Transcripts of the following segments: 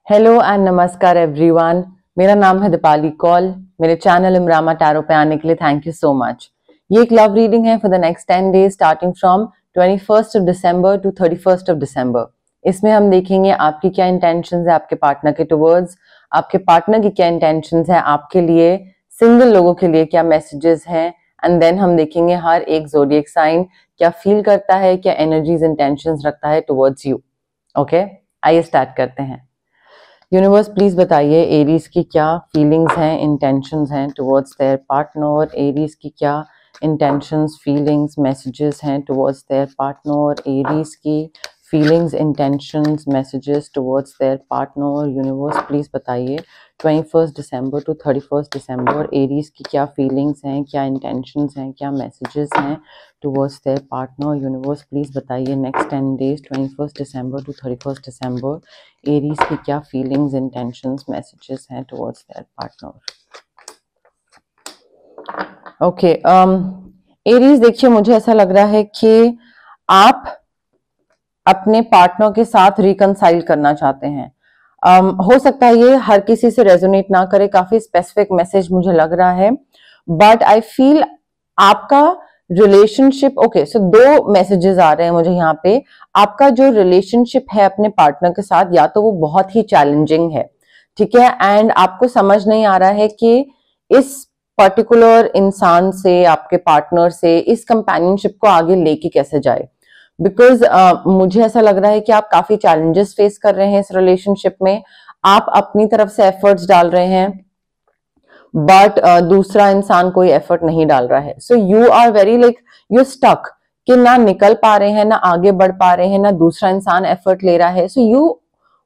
Hello and नमस्कार everyone. मेरा नाम है दीपाली कौल। मेरे चैनल इमरामा टैरो पे आने के लिए थैंक यू सो मच। ये एक लव रीडिंग है for the next 10 days starting from 21st of December to 31st of December. इसमें हम देखेंगे आपकी क्या इंटेंशंस है आपके पार्टनर के टुवर्ड्स, आपके पार्टनर की क्या इंटेंशंस है आपके लिए, सिंगल लोगों के लिए क्या मैसेजेस हैं, एंड देन हम देखेंगे हर एक ज़ोडिएक साइन क्या फील करता है, क्या एनर्जीज इंटेंशंस रखता है टुवर्ड्स यू। ओके, आइए स्टार्ट करते हैं। यूनिवर्स प्लीज बताइए एरीज की क्या फीलिंग्स हैं, इंटेंशंस हैं टुवर्ड्स देयर पार्टनर। एरीज की क्या इंटेंशंस, फीलिंग्स, मैसेजेस हैं टुवर्ड्स देयर पार्टनर। एरीज की feelings, intentions, messages towards their partner. Universe please बताइए 21st December to 31st December Aries की क्या फीलिंग्स हैं, क्या इंटेंशंस हैं, क्या मैसेजेस हैं towards their partner. Universe please बताइए next 10 days 21st December to 31st December Aries की क्या फीलिंग्स, इंटेंशंस, मैसेजेस हैं towards their partner. Okay, Aries देखिए मुझे ऐसा लग रहा है कि आप अपने पार्टनर के साथ रिकंसाइल करना चाहते हैं। हो सकता है ये हर किसी से रेजोनेट ना करे, काफी स्पेसिफिक मैसेज मुझे लग रहा है, बट आई फील आपका रिलेशनशिप, ओके सो दो मैसेजेस आ रहे हैं मुझे यहाँ पे। आपका जो रिलेशनशिप है अपने पार्टनर के साथ, या तो वो बहुत ही चैलेंजिंग है, ठीक है, एंड आपको समझ नहीं आ रहा है कि इस पर्टिकुलर इंसान से, आपके पार्टनर से इस कंपेनियनशिप को आगे लेके कैसे जाए। बिकॉज मुझे ऐसा लग रहा है कि आप काफी चैलेंजेस फेस कर रहे हैं इस रिलेशनशिप में। आप अपनी तरफ से एफर्ट्स डाल रहे हैं, बट दूसरा इंसान कोई एफर्ट नहीं डाल रहा है। So you are very like you stuck कि ना निकल पा रहे हैं, ना आगे बढ़ पा रहे हैं, ना दूसरा इंसान एफर्ट ले रहा है। So you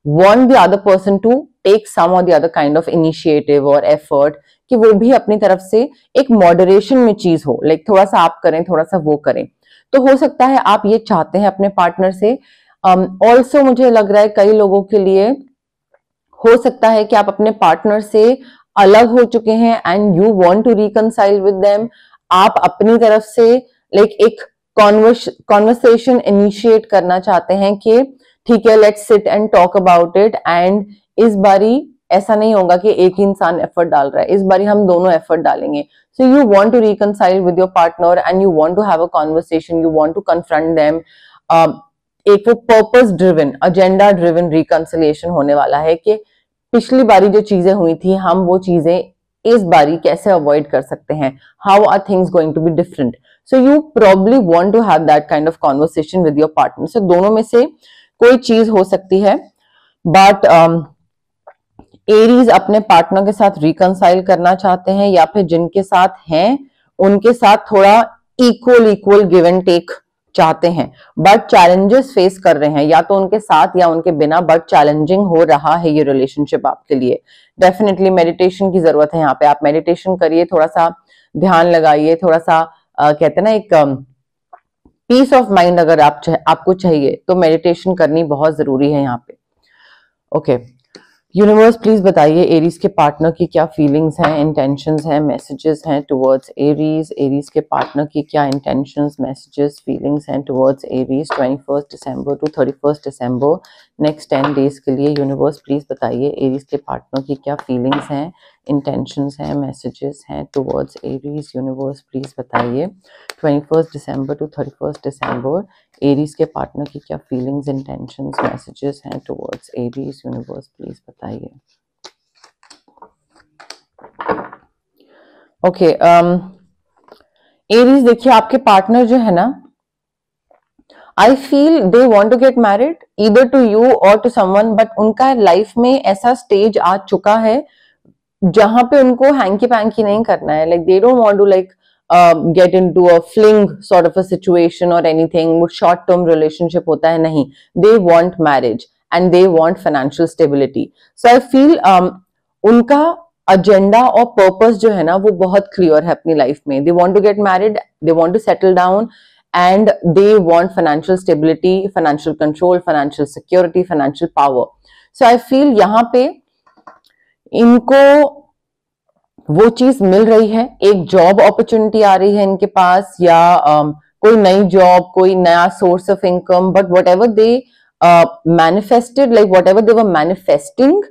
want the other person to take some और the other kind of initiative और एफर्ट, कि वो भी अपनी तरफ से एक मॉडरेशन में चीज हो, लाइक थोड़ा सा आप करें, थोड़ा सा वो करें। तो हो सकता है आप ये चाहते हैं अपने पार्टनर से। ऑल्सो मुझे लग रहा है कई लोगों के लिए हो सकता है कि आप अपने पार्टनर से अलग हो चुके हैं and you want to reconcile with them. आप अपनी तरफ से लाइक एक कॉन्वर्सेशन इनिशिएट करना चाहते हैं कि ठीक है, let's sit and talk about it, and इस बारी ऐसा नहीं होगा कि एक ही इंसान एफर्ट डाल रहा है, इस बारी हम दोनों एफर्ट डालेंगे। So you want to reconcile with your partner and you want to have a conversation, you want to confront them. एक वो purpose driven, agenda driven reconciliation होने वाला है कि पिछली बारी जो चीजें हुई थी, हम वो चीजें इस बारी कैसे अवॉइड कर सकते हैं। How are things going to be different. So you probably want to have that kind of conversation with your partner. So दोनों में से कोई चीज हो सकती है, बट एरीज अपने पार्टनर के साथ रिकंसाइल करना चाहते हैं, या फिर जिनके साथ हैं उनके साथ थोड़ा इक्वल गिव एंड टेक चाहते हैं, बट चैलेंजेस फेस कर रहे हैं, या तो उनके साथ या उनके बिना, बट चैलेंजिंग हो रहा है ये रिलेशनशिप आपके लिए। डेफिनेटली मेडिटेशन की जरूरत है यहाँ पे। आप मेडिटेशन करिए, थोड़ा सा ध्यान लगाइए, थोड़ा सा कहते हैं ना एक पीस ऑफ माइंड अगर आपको चाहिए तो मेडिटेशन करनी बहुत जरूरी है यहाँ पे। ओके, यूनिवर्स प्लीज बताइए एरीज के पार्टनर की क्या फीलिंग्स हैं, इंटेंशंस हैं, मैसेजेस हैं टुवर्ड्स एरीज। एरीज के पार्टनर की क्या इंटेंशंस, मैसेजेस, फीलिंग्स हैं towards Aries 21st December to 31st December next 10 days के लिए। यूनिवर्स प्लीज बताइए एरीज के पार्टनर की क्या फीलिंग्स हैं, इंटेंशंस हैं, मैसेजेस हैं टुवर्ड्स एरीज। यूनिवर्स प्लीज बताइए 21st December to 31st December Aries के पार्टनर की क्या फीलिंग्स, इंटेंशंस, मैसेजेस हैं टुवर्ड्स एरीज। यूनिवर्स प्लीज बताइए। ओके, एरीज देखिए आपके पार्टनर जो है ना, I feel they want to get married either to you or to someone, but उनका लाइफ में ऐसा स्टेज आ चुका है जहां पे उनको हैंकी पैंकी नहीं करना है। Like they don't want to like get into a fling sort of a situation or anything, वो short term relationship होता है, नहीं, they want marriage and they want financial stability. So I feel उनका agenda और purpose जो है ना वो बहुत clear है अपनी life में। They want to get married, they want to settle down and they want financial stability, financial control, financial security, financial power. So I feel यहाँ पे इनको वो चीज मिल रही है, एक जॉब अपॉर्चुनिटी आ रही है इनके पास, या कोई नई जॉब, कोई नया source of income, but what ever they manifested, like what ever they were manifesting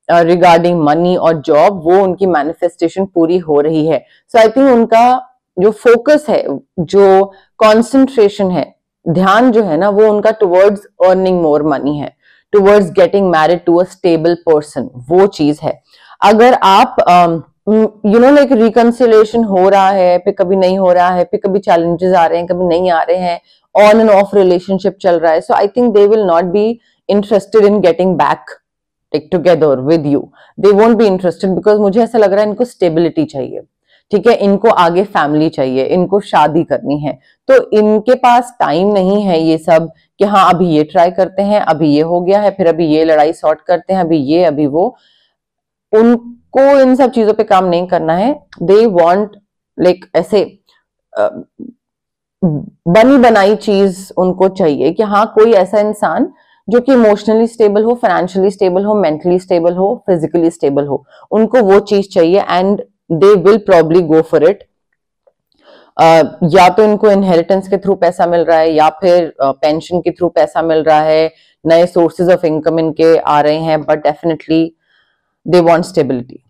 regarding money और जॉब, वो उनकी मैनिफेस्टेशन पूरी हो रही है. सो आई थिंक उनका जो फोकस है, जो कॉन्सेंट्रेशन है, ध्यान जो है ना, वो उनका टुवर्ड्स अर्निंग मोर मनी है, towards getting married to a stable person, वो चीज है. अगर आप यू नो लाइक रिकंसिलेशन हो रहा है, फिर कभी नहीं हो रहा है, फिर कभी चैलेंजेस आ रहे हैं, कभी नहीं आ रहे हैं, ऑन एंड ऑफ रिलेशनशिप चल रहा है, so I think they will not be interested in getting back together with you. They won't be interested because मुझे ऐसा लग रहा है इनको स्टेबिलिटी चाहिए. ठीक है, इनको आगे फैमिली चाहिए, इनको शादी करनी है, तो इनके पास टाइम नहीं है ये सब कि हाँ अभी ये ट्राई करते हैं, अभी ये हो गया है, फिर अभी ये लड़ाई सॉर्ट करते हैं, अभी ये अभी वो. उनको इन सब चीजों पे काम नहीं करना है. दे वांट लाइक ऐसे बनी बनाई चीज उनको चाहिए कि हाँ कोई ऐसा इंसान जो कि इमोशनली स्टेबल हो, फाइनेंशियली स्टेबल हो, मेंटली स्टेबल हो, फिजिकली स्टेबल हो, उनको वो चीज चाहिए. And they will probably go for it. या तो इनको इनहेरिटेंस के थ्रू पैसा मिल रहा है, या फिर पेंशन के थ्रू पैसा मिल रहा है, नए सोर्सेज ऑफ इनकम इनके आ रहे हैं, but definitely they want stability.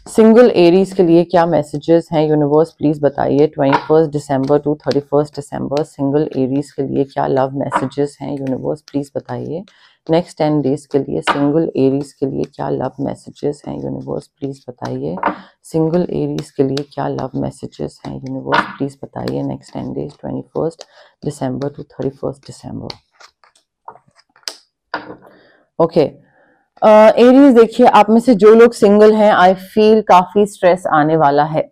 Single Aries के लिए क्या मैसेजेस हैं यूनिवर्स, प्लीज बताइए. 21 December to 31 December single Aries के लिए क्या लव मैसेजेस हैं यूनिवर्स, प्लीज बताइए. नेक्स्ट 10 डेज के लिए सिंगल एरीज के लिए क्या लव मैसेजेस हैं यूनिवर्स, प्लीज बताइए. सिंगल एरीज के लिए क्या लव मैसेजेस हैं यूनिवर्स, प्लीज बताइए. Next 10 days 21 December to 31 December. Okay Aries, देखिए आप में से जो लोग सिंगल हैं, आई फील काफी स्ट्रेस आने वाला है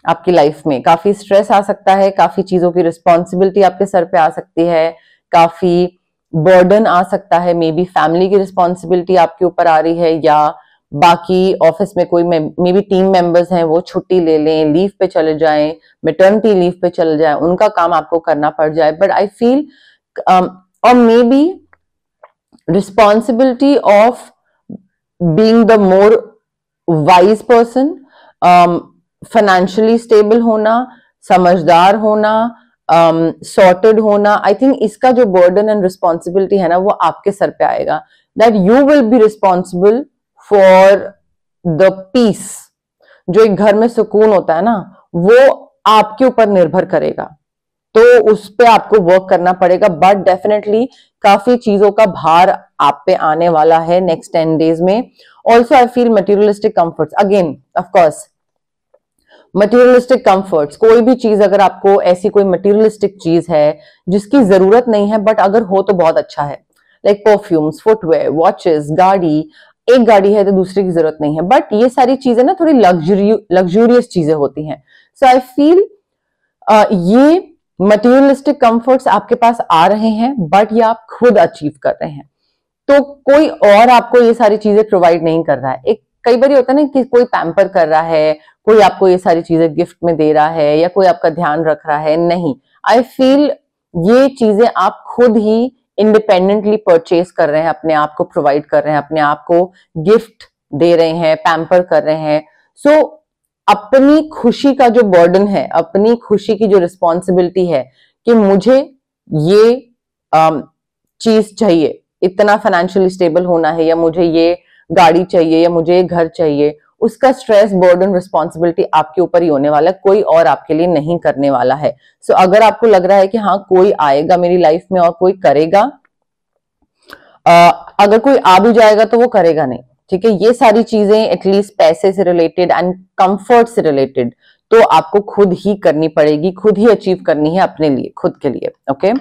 आपकी लाइफ में. काफी स्ट्रेस आ सकता है, काफी चीजों की रिस्पॉन्सिबिलिटी आपके सर पे आ सकती है, काफी बर्डन आ सकता है, मे बी फैमिली की रिस्पॉन्सिबिलिटी आपके ऊपर आ रही है, या बाकी ऑफिस में कोई मे बी टीम मेंबर्स हैं वो छुट्टी ले लें, लीव पे चले जाएं, मैटरनिटी लीव पे चले जाएं, उनका काम आपको करना पड़ जाए. बट आई फील और may be responsibility of being the more wise person, financially stable होना, समझदार होना, sorted होना. I think इसका जो burden and responsibility है ना, वो आपके सर पे आएगा. That you will be responsible for the peace. जो एक घर में सुकून होता है ना, वो आपके ऊपर निर्भर करेगा, तो उस पे आपको वर्क करना पड़ेगा. बट डेफिनेटली काफी चीजों का भार आप पे आने वाला है नेक्स्ट 10 डेज में. Also I feel materialistic comforts, again of course materialistic comforts, कोई भी चीज अगर आपको ऐसी कोई मटेरियलिस्टिक चीज है जिसकी जरूरत नहीं है बट अगर हो तो बहुत अच्छा है, लाइक परफ्यूम्स, फुटवेयर, वॉचेस, गाड़ी. एक गाड़ी है तो दूसरे की जरूरत नहीं है, बट ये सारी चीजें ना थोड़ी लग्जूरियस चीजें होती हैं. सो आई फील ये मटेरियलिस्टिक कंफर्ट्स आपके पास आ रहे हैं, बट ये आप खुद अचीव कर रहे हैं, तो कोई और आपको ये सारी चीजें प्रोवाइड नहीं कर रहा है. एक कई बार होता है ना कि कोई पैम्पर कर रहा है, कोई आपको ये सारी चीजें गिफ्ट में दे रहा है, या कोई आपका ध्यान रख रहा है. नहीं, आई फील ये चीजें आप खुद ही इंडिपेंडेंटली परचेज कर रहे हैं, अपने आप को प्रोवाइड कर रहे हैं, अपने आप को गिफ्ट दे रहे हैं, पैम्पर कर रहे हैं. सो अपनी खुशी का जो बर्डन है, अपनी खुशी की जो रिस्पॉन्सिबिलिटी है कि मुझे ये चीज चाहिए, इतना फाइनेंशियली स्टेबल होना है, या मुझे ये गाड़ी चाहिए, या मुझे ये घर चाहिए, उसका स्ट्रेस, बर्डन, रिस्पॉन्सिबिलिटी आपके ऊपर ही होने वाला है, कोई और आपके लिए नहीं करने वाला है. सो अगर आपको लग रहा है कि हाँ कोई आएगा मेरी लाइफ में और कोई करेगा, अगर कोई आ भी जाएगा तो वो करेगा नहीं. ठीक है, ये सारी चीजें एटलीस्ट पैसे से रिलेटेड एंड कंफर्ट से रिलेटेड तो आपको खुद ही करनी पड़ेगी, खुद ही अचीव करनी है अपने लिए, खुद के लिए. ओके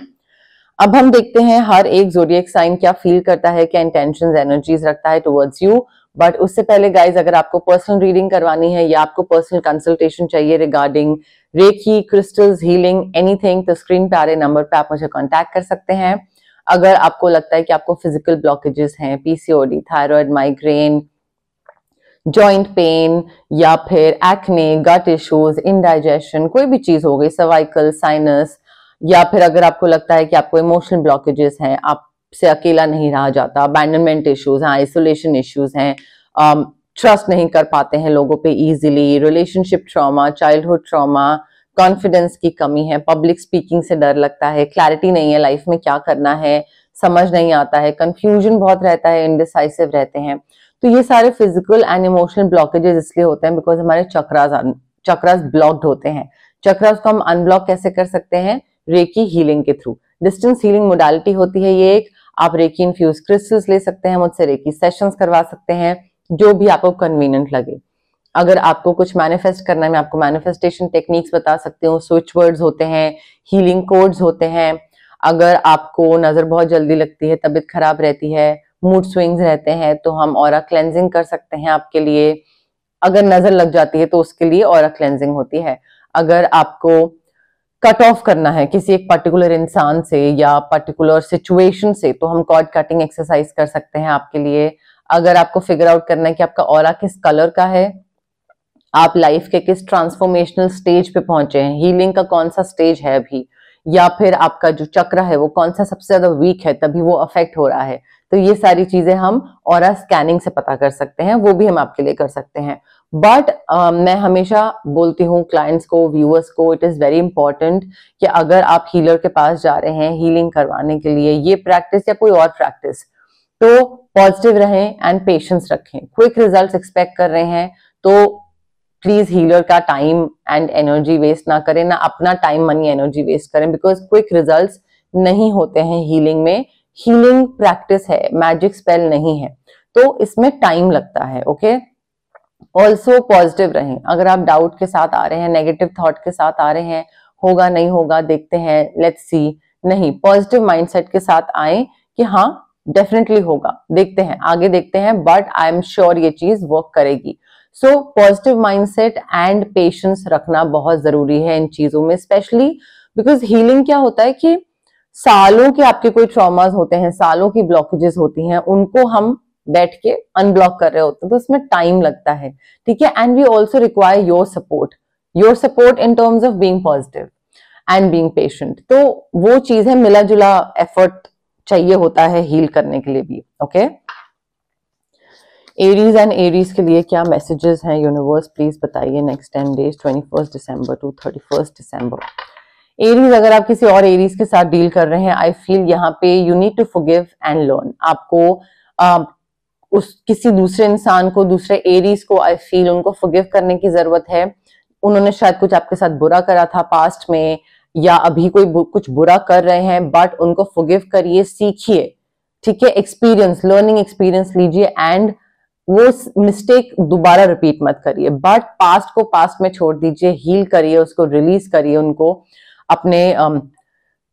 अब हम देखते हैं हर एक ज़ोडिएक साइन क्या फील करता है, क्या इंटेंशंस, एनर्जीज रखता है टुवर्ड्स यू. बट उससे पहले गाइज, अगर आपको पर्सनल रीडिंग करवानी है या आपको पर्सनल कंसल्टेशन चाहिए regarding reiki, crystals, healing, anything, तो स्क्रीन पे आ रहे नंबर पे आप मुझे कांटेक्ट कर सकते हैं. अगर आपको लगता है कि आपको फिजिकल ब्लॉकेजेस हैं, PCOD, thyroid, migraine, joint pain, या फिर एक्ने, गट इश्यूज, इंडाइजेशन, कोई भी चीज हो गई, सर्वाइकल, साइनस, या फिर अगर आपको लगता है कि आपको इमोशनल ब्लॉकेजेस हैं, आपसे अकेला नहीं रहा जाता, अबैंडनमेंट इश्यूज हैं, आइसोलेशन इश्यूज हैं, ट्रस्ट नहीं कर पाते हैं लोगों पे easily, relationship trauma, childhood trauma, confidence की कमी है, पब्लिक स्पीकिंग से डर लगता है, क्लैरिटी नहीं है लाइफ में क्या करना है, समझ नहीं आता है, कंफ्यूजन बहुत रहता है, इनडिसाइसिव रहते हैं। तो ये सारे फिजिकल एंड इमोशनल ब्लॉकेजेस इसलिए होते हैं बिकॉज हमारे चक्रास ब्लॉक्ड होते हैं। चक्रास को हम अनब्लॉक कैसे कर सकते हैं? रेकी हीलिंग के थ्रू। डिस्टेंस हीलिंग मोडालिटी होती है ये एक। आप रेकी इन्फ्यूज क्रिस्टल्स ले सकते हैं मुझसे, रेकी सेशंस करवा सकते हैं, जो भी आपको कन्वीनियंट लगे। अगर आपको कुछ मैनिफेस्ट करना है, मैं आपको मैनिफेस्टेशन टेक्निक्स बता सकती हूँ, स्विच वर्ड्स होते हैं, हीलिंग कोड्स होते हैं। अगर आपको नजर बहुत जल्दी लगती है, तबीयत खराब रहती है, मूड स्विंग्स रहते हैं, तो हम ऑरा क्लेंजिंग कर सकते हैं आपके लिए। अगर नजर लग जाती है तो उसके लिए ऑरा क्लेंजिंग होती है। अगर आपको कट ऑफ करना है किसी एक पर्टिकुलर इंसान से या पर्टिकुलर सिचुएशन से, तो हम कॉर्ड कटिंग एक्सरसाइज कर सकते हैं आपके लिए। अगर आपको फिगर आउट करना है कि आपका ऑरा किस कलर का है, आप लाइफ के किस ट्रांसफॉर्मेशनल स्टेज पे पहुंचे हैं, हीलिंग का कौन सा स्टेज है अभी, या फिर आपका जो चक्र है वो कौन सा सबसे ज्यादा वीक है तभी वो अफेक्ट हो रहा है, तो ये सारी चीजें हम ऑरा स्कैनिंग से पता कर सकते हैं, वो भी हम आपके लिए कर सकते हैं। बट मैं हमेशा बोलती हूँ क्लाइंट्स को, व्यूअर्स को, इट इज वेरी इंपॉर्टेंट कि अगर आप हीलर के पास जा रहे हैं हीलिंग करवाने के लिए, ये प्रैक्टिस या कोई और प्रैक्टिस, तो पॉजिटिव रहें एंड पेशेंस रखें। क्विक रिजल्ट्स एक्सपेक्ट कर रहे हैं तो प्लीज हीलर का टाइम एंड एनर्जी वेस्ट ना करें, ना अपना टाइम मनी एनर्जी वेस्ट करें, बिकॉज क्विक रिजल्ट्स नहीं होते हैं हीलिंग में। हीलिंग प्रैक्टिस है, मैजिक स्पेल नहीं है, तो इसमें टाइम लगता है। ओके, ऑल्सो पॉजिटिव रहें। अगर आप डाउट के साथ आ रहे हैं, नेगेटिव थॉट के साथ आ रहे हैं, होगा नहीं होगा देखते हैं, लेट्स सी, नहीं, पॉजिटिव माइंडसेट के साथ आए कि हाँ डेफिनेटली होगा, देखते हैं आगे देखते हैं, बट आई एम श्योर ये चीज वर्क करेगी। So positive mindset and patience रखना बहुत जरूरी है इन चीजों में, स्पेशली बिकॉज हीलिंग क्या होता है कि सालों के आपके कोई ट्रॉमास होते हैं, सालों की ब्लॉकेजेस होती हैं, उनको हम बैठ के अनब्लॉक कर रहे होते हैं, तो उसमें टाइम लगता है। ठीक है, and we also require your support in terms of being positive and being patient. तो वो चीज है, मिला जुला एफर्ट चाहिए होता है हील करने के लिए भी। ओके, एरीज एंड एरीज के लिए क्या मैसेजेस हैं यूनिवर्स, प्लीज बताइए। Next 10 days 21 December to 31 December. Aries, अगर आप किसी और एरीज के साथ डील कर रहे हैं, आई फील यहाँ पे you need to forgive and learn. आपको उस किसी दूसरे इंसान को, दूसरे एरीज को, आई फील उनको फॉरगिव करने की जरूरत है। उन्होंने शायद कुछ आपके साथ बुरा करा था पास्ट में, या अभी कोई कुछ बुरा कर रहे हैं, बट उनको फॉरगिव करिए, सीखिए। ठीक है, एक्सपीरियंस, लर्निंग एक्सपीरियंस लीजिए एंड वो मिस्टेक दोबारा रिपीट मत करिए, बट पास्ट को पास्ट में छोड़ दीजिए, हील करिए, उसको रिलीज करिए, उनको अपने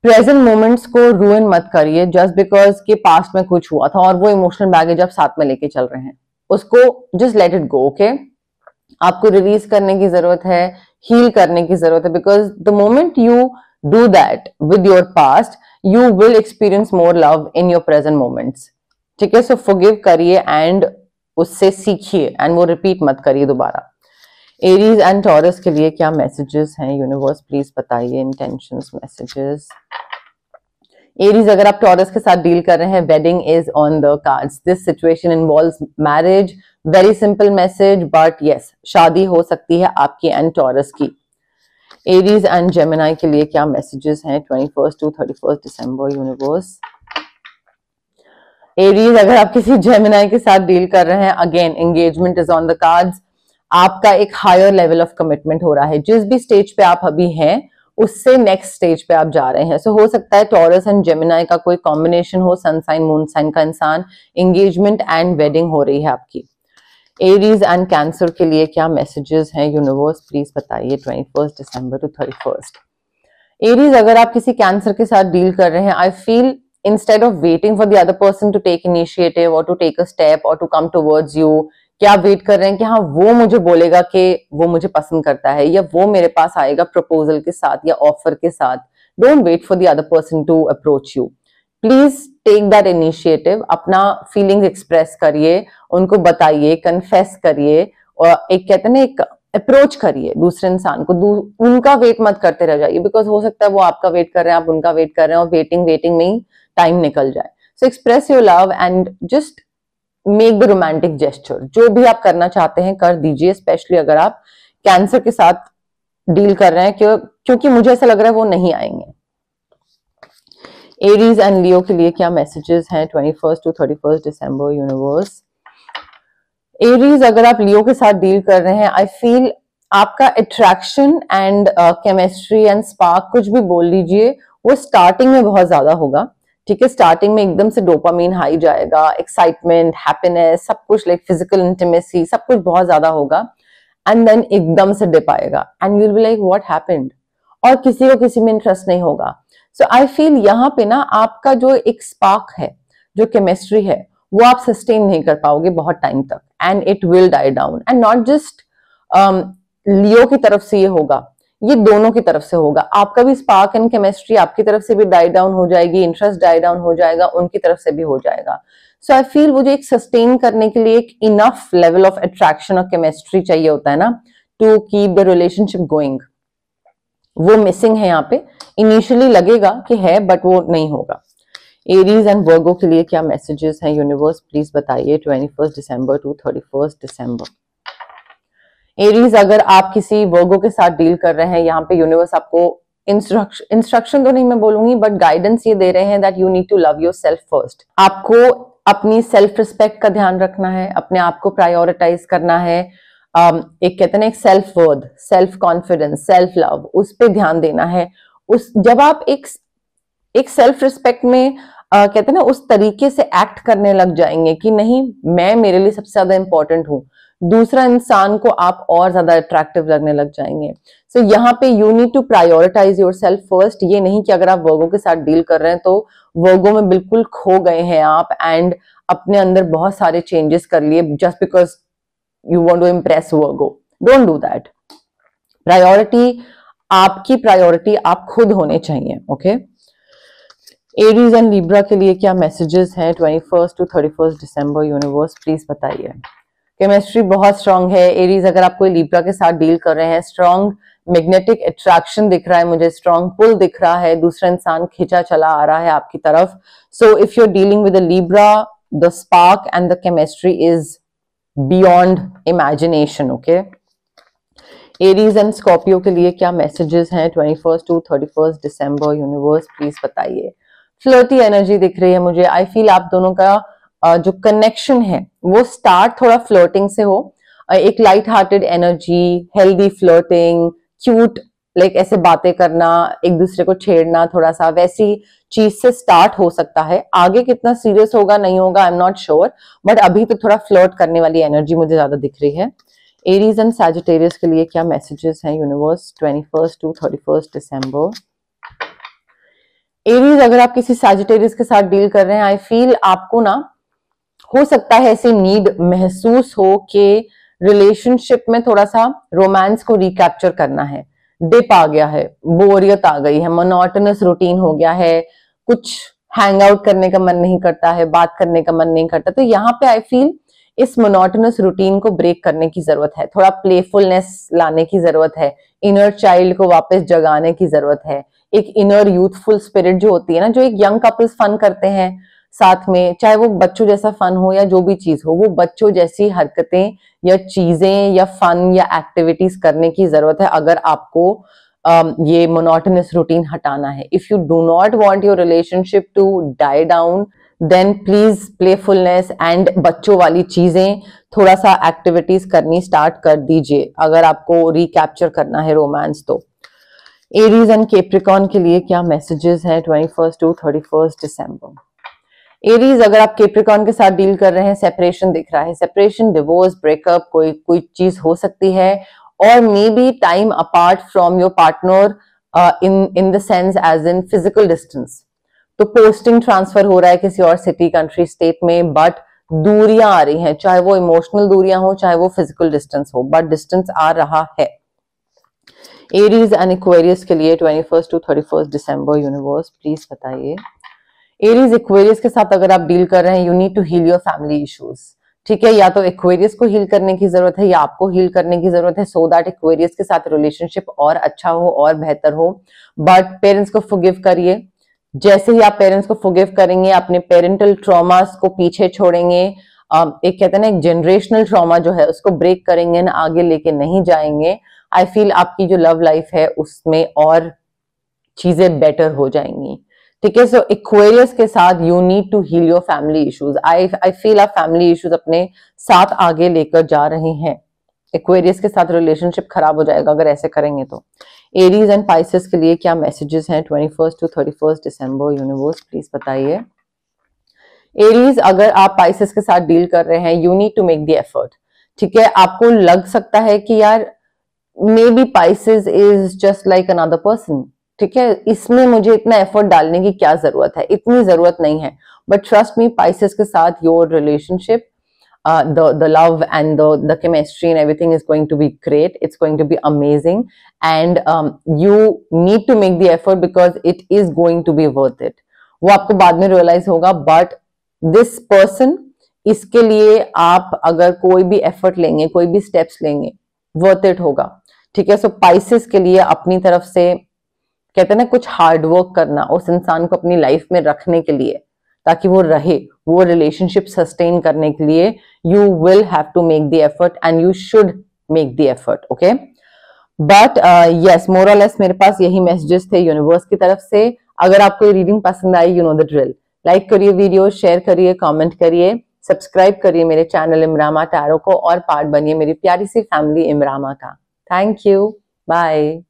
प्रेजेंट मोमेंट्स को रूइन मत करिए जस्ट बिकॉज कि पास्ट में कुछ हुआ था और वो इमोशनल बैगेज आप साथ में लेके चल रहे हैं, उसको just let it go. Okay, आपको रिलीज करने की जरूरत है, हील करने की जरूरत है, because the moment you do that with your past, you will experience more love in your present moments. ठीक है, सो फॉरगिव करिए एंड उससे सीखिए एंड वो रिपीट मत करिए दोबारा। एरीज एंड टॉरस के लिए क्या मैसेजेस हैं यूनिवर्स, प्लीज बताइए। Intentions, messages. एरीज, अगर आप टॉरस के साथ डील कर रहे हैं, wedding is on the cards, this situation involves marriage, very simple message, but yes, शादी हो सकती है आपकी एंड टॉरस की। एरीज एंड जेमिनी के लिए क्या मैसेजेस हैं 21 टू 31 दिसंबर यूनिवर्स। एरीज, अगर आप किसी जेमिनी के साथ डील कर रहे हैं, again engagement is on the cards. आपका एक हायर लेवल ऑफ कमिटमेंट हो रहा है, जिस भी स्टेज पे आप अभी हैं उससे नेक्स्ट स्टेज पे आप जा रहे हैं। सो हो सकता है टॉरस एंड जेमिनी का कोई कॉम्बिनेशन हो, सन साइन मून साइन का इंसान, एंगेजमेंट एंड वेडिंग हो रही है आपकी। एरीज एंड कैंसर के लिए क्या मैसेजेस हैं यूनिवर्स, प्लीज बताइए 21 दिसंबर टू 31। एरीज, अगर आप किसी कैंसर के साथ डील कर रहे हैं, I feel instead of waiting for the other person to take initiative or to take a step or to come towards you, क्या आप वेट कर रहे हैं कि हाँ वो मुझे बोलेगा कि वो मुझे पसंद करता है, या वो मेरे पास आएगा प्रपोजल के साथ या ऑफर के साथ। Don't wait for the other person to approach you, please take that initiative, अपना फीलिंग्स एक्सप्रेस करिए, उनको बताइए, कन्फेस करिए, और एक कहते हैं ना, एक अप्रोच करिए दूसरे इंसान को। उनका वेट मत करते रह जाइए, बिकॉज हो सकता है वो आपका वेट कर रहे हैं, आप उनका वेट कर रहे हैं, और वेटिंग में ही टाइम निकल जाए। So express your love and just make the romantic gesture, जो भी आप करना चाहते हैं कर दीजिए, स्पेशली अगर आप कैंसर के साथ डील कर रहे हैं, क्योंकि मुझे ऐसा लग रहा है वो नहीं आएंगे। एरीज एंड लियो के लिए क्या मैसेजेस हैं 21 to 31 दिसंबर यूनिवर्स? एरीज, अगर आप लियो के साथ डील कर रहे हैं, आई फील आपका attraction and chemistry and spark, कुछ भी बोल लीजिए, वो स्टार्टिंग में बहुत ज्यादा होगा। ठीक है, स्टार्टिंग में एकदम से डोपामीन हाई जाएगा, एक्साइटमेंट, हैप्पीनेस, सब कुछ, लाइक फिजिकल इंटीमेसी, सब कुछ बहुत ज्यादा होगा। एंड देन एकदम से डिप आएगा and you will be like what happened, और किसी को किसी में इंटरेस्ट नहीं होगा। सो आई फील यहाँ पे ना आपका जो एक स्पार्क है, जो केमिस्ट्री है, वो आप सस्टेन नहीं कर पाओगे बहुत टाइम तक, and it will die down. And not just Leo की तरफ से ये होगा, ये दोनों की तरफ से होगा। आपका भी स्पार्क एंड केमिस्ट्री आपकी तरफ से भी डाई डाउन हो जाएगी, इंटरेस्ट डाई डाउन हो जाएगा, उनकी तरफ से भी हो जाएगा। सो आई फील वो जो एक सस्टेन करने के लिए एक इनफ लेवल ऑफ अट्रैक्शन और केमिस्ट्री चाहिए होता है ना, to keep the relationship going, वो मिसिंग है यहाँ पे। इनिशियली लगेगा कि है, बट वो नहीं होगा। एरीज एंड वर्गो के लिए क्या मैसेजेस हैं यूनिवर्स, प्लीज बताइए 21 दिसंबर to 31 दिसंबर। एरीज, अगर आप किसी वर्गो के साथ डील कर रहे हैं, यहाँ पे यूनिवर्स आपको इंस्ट्रक्शन तो नहीं मैं बोलूंगी, बट गाइडेंस ये दे रहे हैं that you need to love yourself first. आपको अपनी सेल्फ रिस्पेक्ट का ध्यान रखना है, अपने आप को प्रायोरिटाइज करना है। एक कहते हैं एक self worth, self confidence, self love, उस पर ध्यान देना है। जब आप एक सेल्फ रिस्पेक्ट में कहते हैं ना, उस तरीके से एक्ट करने लग जाएंगे कि नहीं, मैं मेरे लिए सबसे ज्यादा इंपॉर्टेंट हूं, दूसरा इंसान को आप और ज्यादा अट्रैक्टिव लगने लग जाएंगे। सो यहाँ पे you need to prioritise yourself first. ये नहीं कि अगर आप वर्गो के साथ डील कर रहे हैं तो वर्गो में बिल्कुल खो गए हैं आप, एंड अपने अंदर बहुत सारे चेंजेस कर लिए just because you want to impress Virgo. Don't do that. Priority, आपकी प्रायोरिटी आप खुद होने चाहिए। ओके, एरीज एंड लिब्रा के लिए क्या मैसेजेस हैं 21 to 31 दिसंबर यूनिवर्स, प्लीज बताइए। केमिस्ट्री बहुत स्ट्रांग है एरीज, अगर आप कोई लिब्रा के साथ डील कर रहे हैं, स्ट्रांग मैग्नेटिक अट्रैक्शन दिख रहा है मुझे, स्ट्रांग पुल दिख रहा है, दूसरा इंसान खींचा चला आ रहा है आपकी तरफ। So if you are dealing with a Libra, the spark and the chemistry is beyond imagination. Okay, Aries and Scorpio के लिए क्या मैसेजेस हैं 21 to 31 दिसंबर यूनिवर्स, प्लीज बताइए। फ्लर्टी एनर्जी दिख रही है मुझे। आई फील आप दोनों का जो कनेक्शन है वो स्टार्ट थोड़ा फ्लर्टिंग से हो, एक light hearted energy, healthy flirting, cute, like ऐसे बातें करना, एक दूसरे को छेड़ना, थोड़ा सा वैसी चीज से स्टार्ट हो सकता है। आगे कितना सीरियस होगा नहीं होगा I am not sure, but अभी तो थोड़ा फ्लर्ट करने वाली एनर्जी मुझे ज्यादा दिख रही है। एरीज एंड सैजिटेरियस के लिए क्या मैसेजेस हैं यूनिवर्स 21 to 31 दिसंबर। एरीज, अगर आप किसी सैजिटेरियस के साथ डील कर रहे हैं, आई फील आपको ना हो सकता है ऐसी नीड महसूस हो कि रिलेशनशिप में थोड़ा सा रोमांस को रिकैप्चर करना है। डिप आ गया है, बोरियत आ गई है, मोनोटोनस रूटीन हो गया है, कुछ हैंग आउट करने का मन नहीं करता है, बात करने का मन नहीं करता। तो यहाँ पे आई फील इस मोनोटोनस रूटीन को ब्रेक करने की जरूरत है, थोड़ा प्लेफुलनेस लाने की जरूरत है, इनर चाइल्ड को वापस जगाने की जरूरत है, एक इनर यूथफुल स्पिरिट जो होती है ना, जो एक यंग कपल्स फन करते हैं साथ में, चाहे वो बच्चों जैसा फन हो या जो भी चीज हो, वो बच्चों जैसी हरकतें या चीजें या फन या एक्टिविटीज करने की जरूरत है अगर आपको ये मोनोटोनस रूटीन हटाना है। If you do not want your relationship to die down, then please playfulness and बच्चों वाली चीजें, थोड़ा सा एक्टिविटीज करनी स्टार्ट कर दीजिए अगर आपको रिकैप्चर करना है रोमांस। तो एरीज एंड कैप्रिकॉर्न के लिए क्या मैसेजेस हैं 21 to 31 दिसंबर। एरीज, अगर आप कैप्रिकॉर्न के साथ डील कर रहे हैं, सेपरेशन दिख रहा है, सेपरेशन, डिवोर्स, ब्रेकअप, कोई चीज हो सकती है, और maybe time apart from your partner in the sense as in physical distance. तो पोस्टिंग ट्रांसफर हो रहा है किसी और सिटी, कंट्री, स्टेट में, बट दूरियां आ रही हैं, चाहे वो इमोशनल दूरियां हो चाहे वो फिजिकल डिस्टेंस हो, बट डिस्टेंस आ रहा है। एरीज एंड एक्वेरियस के लिए 21 to 31 दिसंबर यूनिवर्स, प्लीज बताइए। एरीज, एक्वेरियस के साथ अगर आप डील कर रहे हैं, you need to heal your family issues. ठीक है, या तो एक्वेरियस को हील करने की जरूरत है या आपको हील करने की जरूरत है, सो दैट एक्वेरियस के साथ रिलेशनशिप और अच्छा हो और बेहतर हो। बट पेरेंट्स को फॉरगिव करिए। जैसे ही आप पेरेंट्स को फॉरगिव करेंगे, अपने पेरेंटल ट्रॉमास को पीछे छोड़ेंगे, एक कहते हैं ना एक जनरेशनल ट्रॉमा जो है उसको ब्रेक करेंगे ना, आगे लेके नहीं जाएंगे, आई फील आपकी जो लव लाइफ है उसमें और चीजें बेटर हो जाएंगी। ठीक है। सो एक्वेरियस के साथ you need to heal your family issues. I feel आप फैमिली इश्यूज अपने साथ आगे लेकर जा रहे हैं। एक्वेरियस के साथ रिलेशनशिप खराब हो जाएगा अगर ऐसे करेंगे तो। एरीज एंड पाइसेस के लिए क्या मैसेजेस हैं 21 to 31 दिसंबर? यूनिवर्स प्लीज बताइए। एरीज, अगर आप पाइसेस के साथ डील कर रहे हैं, you need to make the effort. ठीक है, आपको लग सकता है कि यार maybe Pisces is just like another person. ठीक है, इसमें मुझे इतना एफर्ट डालने की क्या जरूरत है, इतनी जरूरत नहीं है। बट ट्रस्ट मी, पाइसेस के साथ your relationship, the love and the chemistry and everything is going to be great. It's going to be amazing, and you need to make the effort because it is going to be worth it. वो आपको बाद में realise होगा, but this person, इसके लिए आप अगर कोई भी एफर्ट लेंगे, कोई भी स्टेप्स लेंगे, वर्थ इट होगा। ठीक है, सो पाइसेस के लिए अपनी तरफ से कहते हैं ना, कुछ हार्ड वर्क करना उस इंसान को अपनी लाइफ में रखने के लिए, ताकि वो रहे, वो रिलेशनशिप सस्टेन करने के लिए you will have to make the effort and you should make the effort. Okay, but yes, more और लेस मेरे पास यही मैसेजेस थे यूनिवर्स की तरफ से। अगर आपको ये रीडिंग पसंद आई, you know the drill, like करिए वीडियो, शेयर करिए, कमेंट करिए, सब्सक्राइब करिए मेरे चैनल इमरामा टैरो को और पार्ट बनिए मेरी प्यारी सी फैमिली इमरामा का। Thank you, bye.